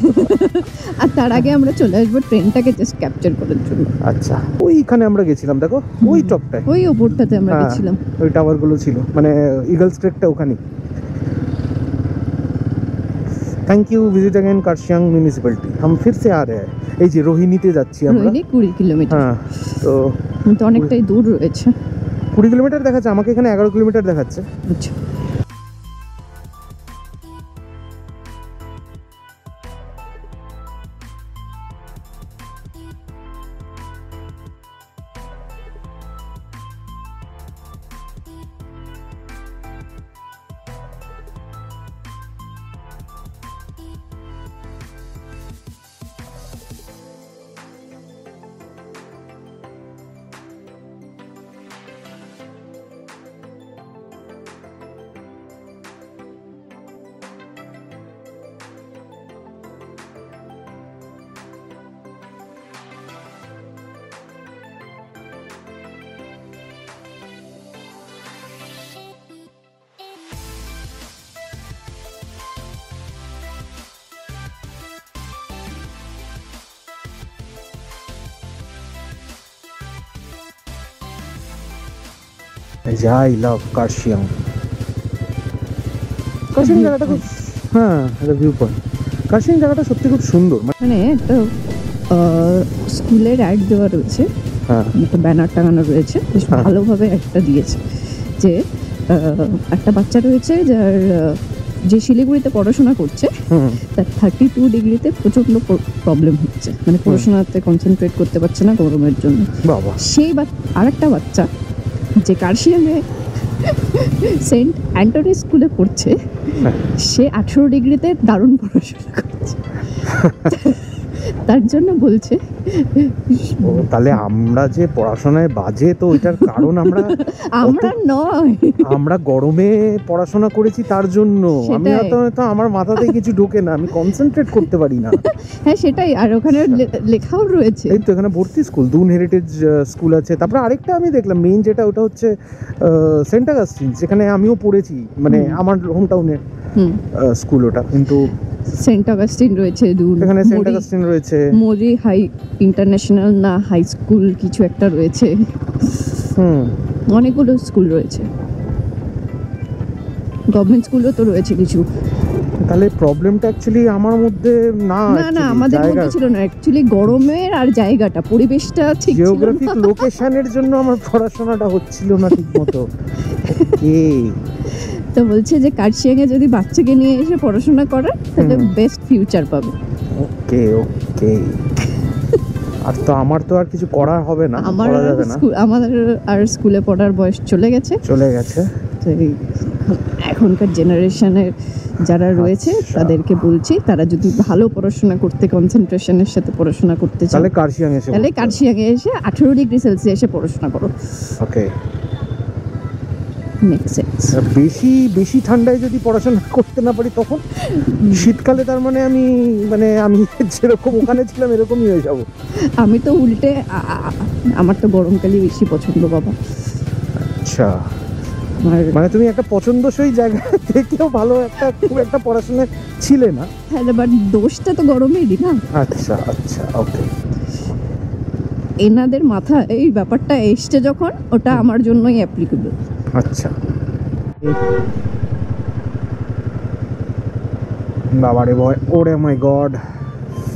আর তার আগে আমরা চলে আসবো ট্রেনটাকে জাস্ট ক্যাপচার করার জন্য। আচ্ছা, ওইখানে আমরা গেছিলাম, দেখো ওই টপটায়, ওই ওপরটাতে আমরা হ্যাঁ, গেছিলাম। ওই টাওয়ারগুলো ছিল, মানে ইগলস ট্রেকটা ওখানে। Thank you, visit again Kurseong municipality. हम फिर से आ रहे हैं, এই যে রোহিণীতে যাচ্ছি আমরা। রোহিণী 20 কিলোমিটার, হ্যাঁ, তো কিন্তু অনেকটাই দূর রয়েছে। 20 কিলোমিটার দেখাচ্ছে, আমাকে এখানে 11 কিলোমিটার দেখাচ্ছে। আচ্ছা, আই লাভ কার্শিয়াং। কার্শিয়াং জায়গাটা খুব, হ্যাঁ একটা ভিউ পয়েন্ট। কার্শিয়াং জায়গাটা সত্যি খুব সুন্দর। মানে একটা স্কুলের অ্যাড দেওয়া রয়েছে, হ্যাঁ, একটা ব্যানার টাঙানো রয়েছে, বেশ হ্যাঁ। ভালোভাবে একটা দিয়েছে যে একটা বাচ্চা রয়েছে যার যে শিলিগুড়িতে পড়াশোনা করছে, হুম, তার 32 ডিগ্রিতে প্রচণ্ড প্রবলেম হচ্ছে, মানে পড়াশোনাতে কনসেন্ট্রেট করতে পারছে না গরমের জন্য। বাবা, সেই আরেকটা বাচ্চা যে কার্শিয়াংয়ে সেন্ট অ্যান্টনি স্কুলে পড়ছে, হ্যাঁ। সে 18 ডিগ্রিতে দারুণ পড়াশোনা করছে। তার জন্য বলছে ও তাহলে আমরা যে পড়াশোনায় বাজে, তো ওইটার কারণ আমরা আমরা নয়, আমরা গরমে পড়াশোনা করেছি তার জন্য। আমি সেটাই। হয়তো আমার মাথাতে কিছু ঢোকে না, আমি কনসেন্ট্রেট করতে পারি না। হ্যাঁ সেটাই। আর ওখানে লেখাও রয়েছে। এই তো এখানে ভর্তি স্কুল, দুন হেরিটেজ স্কুল আছে। তারপরে আরেকটা আমি দেখলাম মেইন যেটা, ওটা হচ্ছে সেন্ট অগাস্টিন, যেখানে আমিও পড়েছি, মানে আমার হোম টাউনে হুম, স্কুল ওটা। কিন্তু সেন্ট অগাস্টিন রয়েছে, এখানে সেন্ট অগাস্টিন রয়েছে, মোরি হাই ইন্টারন্যাশনাল না হাই স্কুল কিছু একটা রয়েছে, হুম। অনেকগুলো স্কুল রয়েছে, গভর্নমেন্ট স্কুলও তো রয়েছে কিছু। তাহলে প্রবলেমটা অ্যাকচুয়ালি আমার মধ্যে না, না না, আমাদের মধ্যে ছিল না অ্যাকচুয়ালি, গরমের আর জায়গাটা, পরিবেশটা ঠিক ছিল জিওগ্রাফিক না। লোকেশনের জন্য আমার পড়াশোনাটা হচ্ছিল না ঠিক মতো। ওকে, তো বলছে যে কার্শিয়াংয়ে যদি বাচ্চাকে নিয়ে এসে পড়াশোনা করে তাহলে বেস্ট ফিউচার পাবে। ওকে, ওকে। আর তো আমার তো আর কিছু করার হবে না, আমার করা যাবে না, আমাদের আর স্কুলে পড়ার বয়স চলে গেছে। চলে গেছে। তো এই এখনকার জেনারেশনের যারা রয়েছে আচ্ছা। তাদেরকে বলছি, তারা যদি ভালো পড়াশোনা করতে, কনসেন্ট্রেশনের সাথে পড়াশোনা করতে চায় তাহলে কার্শিয়াং এসে তাহলে কার্শিয়াংয়ে এসে 18 ডিগ্রি সেলসিয়াসে পড়াশোনা করো। ওকে। Make sense. বেশি বেশি ঠান্ডায় যদি পড়াশোনা করতে না পারি তখন শীতকালে, তার মানে আমি যেরকম ওখানে ছিলাম এরকমই হয়ে যাব। আমি তো উল্টে আমার তো গরমকালই বেশি পছন্দ বাবা। আচ্ছা, আর মানে তুমি একটা পছন্দসই জায়গা থেকেও ভালো একটা খুব একটা পড়াশোনা ছিলে না। হ্যাঁ, বাট দোষটা তো গরমেরই না। আচ্ছা আচ্ছা, ওকে। এনাদের মাথা এই ব্যাপারটা এসছে যখন, ওটা আমার জন্যই অ্যাপ্লিকেবল। আচ্ছা, বাবারে ভয়, ওরে মাই গড,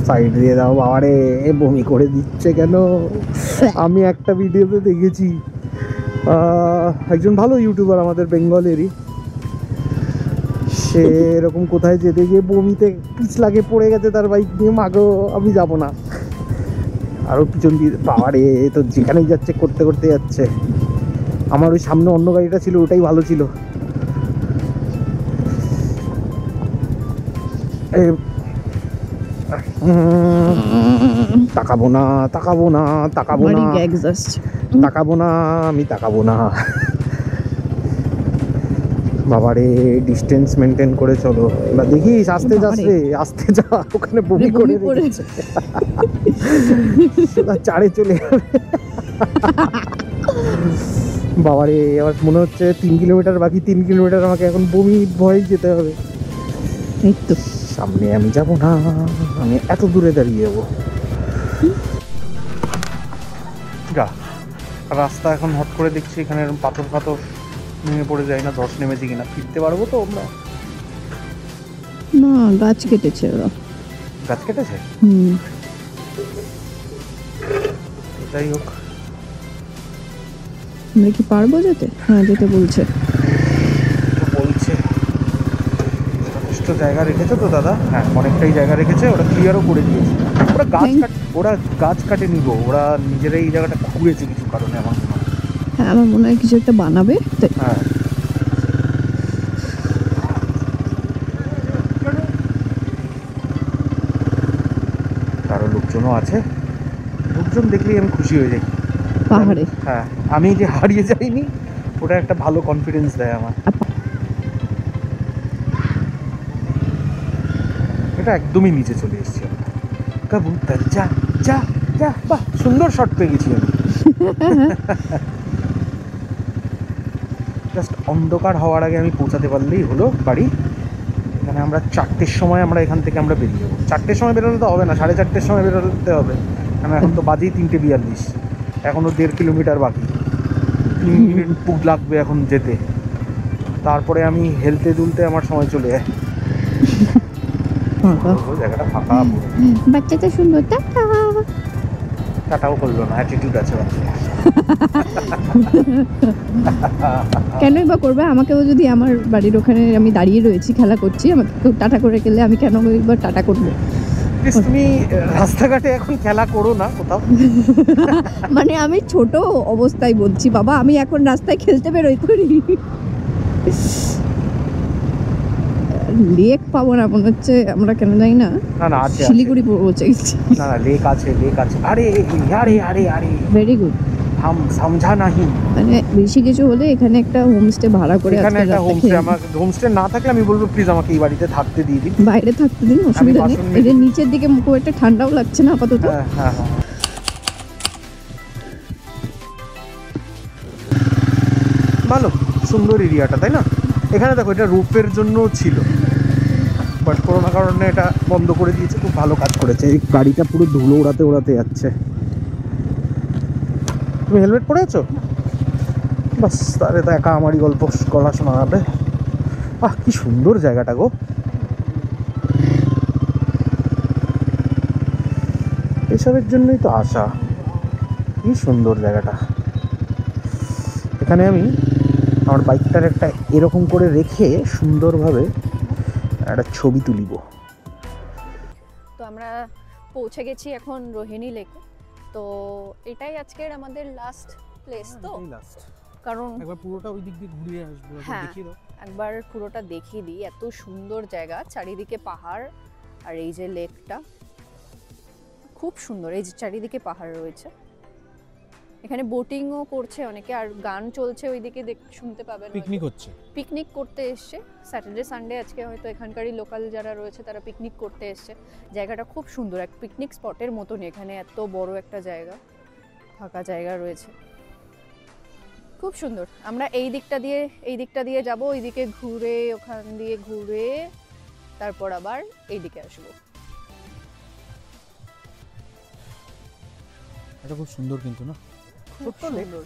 সাইড দিয়ে দাও বাবারে, বমি করে দিচ্ছে কেন? আমি একটা ভিডিওতে দেখেছি, একজন ভালো ইউটিউবার আমাদের বেঙ্গলেরই, সে এরকম কোথায় যেতে গিয়ে বমিতে পিছ লাগে পড়ে গেছে তার বাইক নিয়ে, মাগো আমি যাব না। আরও পিছন দিয়ে বাবারে, তো যেখানেই যাচ্ছে করতে করতে যাচ্ছে। আমার ওই সামনে অন্য গাড়িটা ছিল, ওটাই ভালো ছিল। তাকাবো না, তাকাবো না, তাকাবো না, আমারই এক্সস্ট। তাকাবো না, আমি তাকাবো না। বাবারে, ডিস্টেন্স মেনটেন করে চলো। এবার দেখিস, আস্তে বাবারে। আস্তে আস্তে যা, ওখানে বমি করে বমি করে। রেখেছে। সোজা চারে চলে যাবে। বাবারে, এবার মনে হচ্ছে 3 কিলোমিটার বাকি, 3 কিলোমিটার আমাকে এখন বমি ভয়ে যেতে হবে। এই তো সামনে আমি যাব না, আমি এত দূরে দাঁড়িয়ে যাবো। যা, রাস্তা এখন হট করে দেখছি এখানে এরকম পাথর পাথর নেমে পড়ে যায় না, ধস নেমেছে কিনা, ফিরতে পারবো তো আমরা? না, গাছ কেটেছে ওরা। গাছ কেটেছে, যাই হোক। আমরা কি পারবো যেতে? হ্যাঁ, যেতে বলছে। তো বলছে যথেষ্ট জায়গা রেখেছে তো দাদা, হ্যাঁ অনেকটাই জায়গা রেখেছে, ওরা ক্লিয়ারও করে দিয়েছে। ওরা গাছ কাটে নিব, ওরা নিজেরাই এই জায়গাটা খুঁড়েছে কিছু কারণে আমার মনে হয়। হ্যাঁ, আমার মনে হয় কিছু একটা বানাবে। হ্যাঁ, কারো লোকজনও আছে, লোকজন দেখলেই আমি খুশি হয়ে যাই। পাহাড়ে হ্যাঁ, আমি যে হারিয়ে যাইনি, ওটা একটা ভালো কনফিডেন্স দেয় আমার। এটা একদমই নিচে চলে এসেছি আমরা। কবুতর যা যা যা, বাহ সুন্দর শট পেয়ে গেছি আমি। জাস্ট অন্ধকার হওয়ার আগে আমি পৌঁছাতে পারলেই হলো বাড়ি। এখানে আমরা 4টের সময় আমরা এখান থেকে আমরা বেরিয়ে যাবো। 4টের সময় বেরোলে তো হবে না, 4:30-র সময় বেরোতে হবে, কারণ এখন তো বাজেই 3:42, এখনও 1.5 কিলোমিটার বাকি, 3 মিনিট লাগবে এখন যেতে। তারপরে আমি হেলতে দুলতে আমার সময় চলে যায়। ওই জায়গাটা ফাঁকা পুরো। বাচ্চাটা সুন্দর। টাটাও করলো না, অ্যাটিটিউড আছে বাচ্চা। কেনই বা করবে? আমাকেও যদি আমার বাড়ির ওখানে আমি দাঁড়িয়ে রয়েছি, খেলা করছি, আমাকে কেউ টাটা করে গেলে আমি কেন একবার টাটা করবো? প্লিজ তুমি রাস্তাঘাটে এখন খেলা করো না কোথাও। মানে আমি ছোট অবস্থায় বলছি বাবা, আমি এখন রাস্তায় খেলতে বেরোই করি। লেক পাবো না মনে হচ্ছে, আমরা কেন জানি না না না আছে শিলিগুড়ি পৌঁছে গেছি। না না লেক আছে আরে আরে আরে আরে ভেরি গুড। হাম সমঝা নাহি মানে বেশি কিছু হলে এখানে একটা হোমস্টে ভাড়া করে এখানে আজকে একটা রাতটা হোমস্টে, খেয়ে আমার হোমস্টে না থাকলে আমি বলবো প্লিজ আমাকে এই বাড়িতে থাকতে দিয়ে দিন। বাইরে থাকতে দিন, অসুবিধা নেই। বাসন মেজে এদের নিচের দিকে খুব একটা ঠান্ডাও লাগছে না আপাতত। হ্যাঁ হ্যাঁ হ্যাঁ ভালো সুন্দর এরিয়াটা, তাই না? এখানে দেখো এটা রূপের জন্য ছিল, বাট করোনা কারণে এটা বন্ধ করে দিয়েছে। খুব ভালো কাজ করেছে। এই গাড়িটা পুরো ধুলো উড়াতে উড়াতে যাচ্ছে। তুমি হেলমেট পরেছো? বাস, তাহলে তো একা আমারই গল্প গলা শোনা যাবে। আহ কি সুন্দর জায়গাটা গো। এসবের জন্যই তো আসা। কি সুন্দর জায়গাটা। এখানে আমি আমার বাইকটার একটা এরকম করে রেখে সুন্দরভাবে একটা ছবি তুলিব। তো আমরা পৌঁছে গেছি এখন রোহিণী লেকে। তো এটাই আজকের আমাদের লাস্ট প্লেস। তো কারণ একবার পুরোটা ওই দিক দিয়ে ঘুরিয়ে আসবো, হ্যাঁ। দেখিয়ে দাও। একবার পুরোটা দেখিয়ে দিই। এত সুন্দর জায়গা, চারিদিকে পাহাড় আর এই যে লেকটা খুব সুন্দর। এই যে চারিদিকে পাহাড় রয়েছে, এখানে বোটিংও করছে অনেকে, আর গান চলছে ওইদিকে শুনতে পাবেন। পিকনিক হচ্ছে। পিকনিক করতে এসছে স্যাটারডে সানডে আজকে, হয়তো এখানকারই লোকাল যারা রয়েছে তারা পিকনিক করতে এসছে। জায়গাটা খুব সুন্দর, এক পিকনিক স্পটের মতন। এখানে এত বড় একটা জায়গা, ফাঁকা জায়গা রয়েছে, খুব সুন্দর। আমরা এই দিকটা দিয়ে যাব, ওইদিকে ঘুরে, ওখান দিয়ে ঘুরে তারপর আবার এইদিকে আসবো। এটা খুব সুন্দর কিন্তু না, খুব সুন্দর।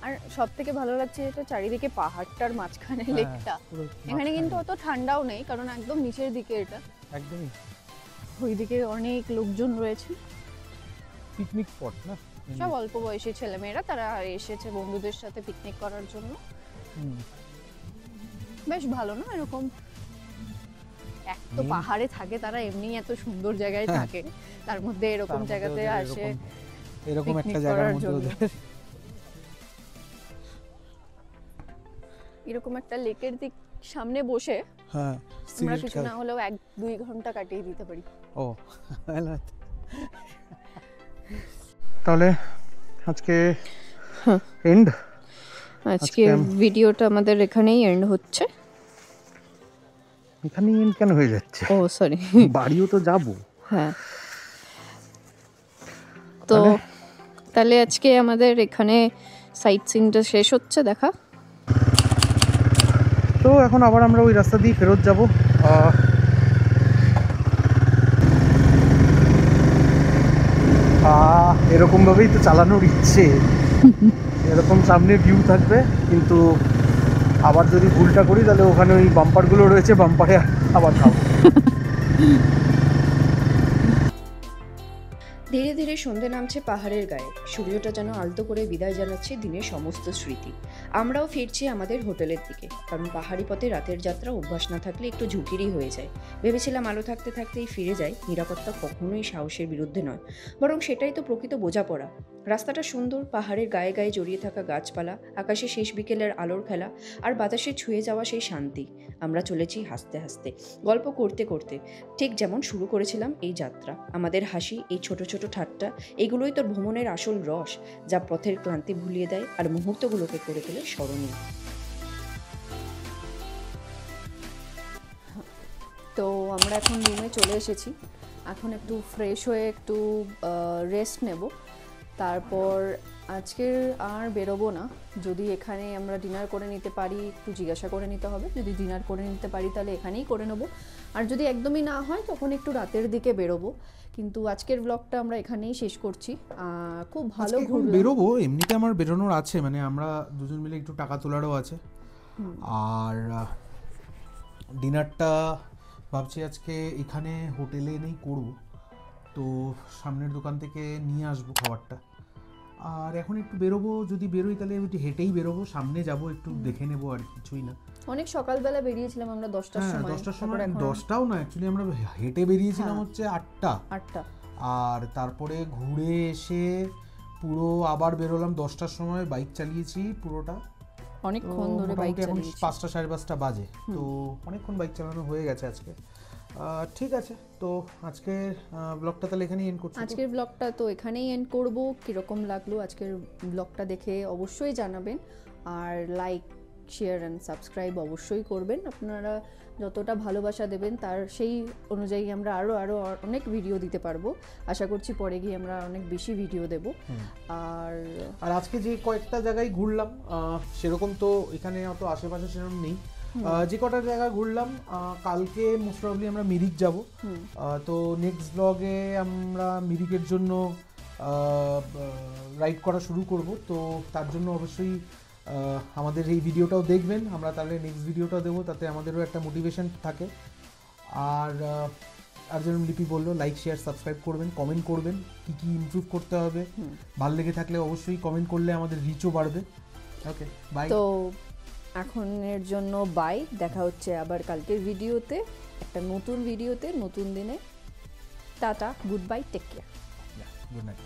আর সব থেকে ভালো লাগছে যেটা চারিদিকে পাহাড়টার মাঝখানে লেকটা। এখানে কিন্তু অত ঠান্ডাও নেই, কারণ একদম নিচের দিকে এটা, একদমই ওইদিকে অনেক লোকজন রয়েছে, পিকনিক স্পট না। সব অল্প বয়সী ছেলেমেয়েরা, তারা এসেছে বন্ধুদের সাথে পিকনিক করার জন্য। বেশ ভালো না এরকম, এক তো পাহাড়ে থাকে তারা, এমনি এত সুন্দর জায়গায় থাকে, তার মধ্যে এরকম জায়গাতে আসে এরকম একটা জায়গার মধ্যে এরকম একটা লেকের দিক সামনে বসে হ্যাঁ আমরা কিছু না হলেও 1-2 ঘন্টা কাটিয়ে দিতে পারি। ও তাহলে আজকে এন্ড, আজকে ভিডিওটা আমাদের এখানেই এন্ড হচ্ছে। এখানেই এন্ড কেন হয়ে যাচ্ছে? ও সরি, বাড়িও তো যাবো। হ্যাঁ, তো তাহলে আজকে আমাদের এখানে সাইট সিনটা শেষ হচ্ছে দেখা। তো এখন আবার আমরা ওই রাস্তা দিয়ে ফেরত যাব। এরকম ভাবেই তো চালানোর ইচ্ছে। এরকম সামনে ভিউ থাকবে, কিন্তু আবার যদি ভুলটা করি তাহলে ওখানে ওই বাম্পারগুলো রয়েছে, বাম্পারে আবার খাবো। ধীরে ধীরে সন্ধে নামছে পাহাড়ের গায়ে, সূর্যটা যেন আলতো করে বিদায় জানাচ্ছে দিনের সমস্ত স্মৃতি। আমরাও ফিরছি আমাদের হোটেলের দিকে, কারণ পাহাড়ি পথে রাতের যাত্রা অভ্যাস না থাকলে একটু ঝুঁকিরই হয়ে যায়। ভেবেছিলাম আলো থাকতে থাকতেই ফিরে যাই, নিরাপত্তা কখনোই সাহসের বিরুদ্ধে নয়, বরং সেটাই তো প্রকৃত বোঝাপড়া। রাস্তাটা সুন্দর, পাহাড়ের গায়ে গায়ে জড়িয়ে থাকা গাছপালা, আকাশে শেষ বিকেলের আলোর খেলা, আর বাতাসে ছুঁয়ে যাওয়া সেই শান্তি। আমরা চলেছি হাসতে হাসতে, গল্প করতে করতে, ঠিক যেমন শুরু করেছিলাম এই যাত্রা। আমাদের হাসি, এই ছোট ছোট ঠাট্টা, এগুলোই তোর ভ্রমণের আসল রস, যা পথের ক্লান্তি ভুলিয়ে দেয় আর মুহূর্তগুলোকে করে তোলে স্মরণীয়। তো আমরা এখন রুমে চলে এসেছি, এখন একটু ফ্রেশ হয়ে একটু রেস্ট নেব, তারপর আজকের আর বেরোবো না। যদি এখানে আমরা ডিনার করে নিতে পারি, একটু জিজ্ঞাসা করে নিতে হবে, যদি ডিনার করে নিতে পারি তাহলে এখানেই করে নেবো, আর যদি একদমই না হয় তখন একটু রাতের দিকে বেরোবো। কিন্তু আজকের ব্লগটা আমরা এখানেই শেষ করছি। খুব ভালো ঘুরলাম। বেরোবো, এমনিতে আমার বেরোনোর আছে, মানে আমরা দুজন মিলে একটু টাকা তোলারও আছে, আর ডিনারটা ভাবছি আজকে এখানে হোটেলে এনেই করবো, তো সামনের দোকান থেকে নিয়ে আসবো খাবারটা। আর এখন একটু বেরোবো, যদি বেরোই তাহলে একটু হেঁটেই বেরোবো, সামনে যাব একটু দেখে নেবো, আর কিছুই না। অনেক সকালবেলা বেরিয়েছিলাম আমরা 10টার সময়। 10টার সময়, 10টাও না অ্যাকচুয়ালি, আমরা হেঁটে বেরিয়েছিলাম হচ্ছে 8টা, আর তারপরে ঘুরে এসে পুরো আবার বেরোলাম 10টার সময়, বাইক চালিয়েছি পুরোটা, অনেকক্ষণ ধরে বাইক মোটামুটি এখন চালিয়েছি। 5টা 5:30 বাজে, তো অনেকক্ষণ বাইক চালানো হয়ে গেছে আজকে। ঠিক আছে, তো আজকের ব্লগটা তাহলে এখানেই এন্ড করছি। আজকের ব্লগটা তো এখানেই এন্ড করব। কীরকম লাগলো আজকের ব্লগটা দেখে অবশ্যই জানাবেন, আর লাইক শেয়ার অ্যান্ড সাবস্ক্রাইব অবশ্যই করবেন। আপনারা যতটা ভালোবাসা দেবেন তার সেই অনুযায়ী আমরা আরও অনেক ভিডিও দিতে পারবো। আশা করছি পরে গিয়ে আমরা অনেক বেশি ভিডিও দেব। আর আজকে যে কয়েকটা জায়গায় ঘুরলাম, সেরকম তো এখানে অত আশেপাশে সেরকম নেই। যে কটা জায়গা ঘুরলাম, কালকে মোস্ট প্রবাবলি আমরা মিরিক যাব। তো নেক্সট ব্লগে আমরা মিরিকের জন্য রাইড করা শুরু করব। তো তার জন্য অবশ্যই আমাদের এই ভিডিওটাও দেখবেন। আমরা তাহলে নেক্সট ভিডিওটা দেবো, তাতে আমাদেরও একটা মোটিভেশন থাকে। আর যেরকম লিপি বললো, লাইক শেয়ার সাবস্ক্রাইব করবেন, কমেন্ট করবেন কী কী ইমপ্রুভ করতে হবে। ভালো লেগে থাকলে অবশ্যই কমেন্ট করলে আমাদের রিচও বাড়বে। ওকে, বাই। তো এখনের জন্য বাই, দেখা হচ্ছে আবার কালকের ভিডিওতে, একটা নতুন ভিডিওতে, নতুন দিনে। Tata, good bye, take care. Good night.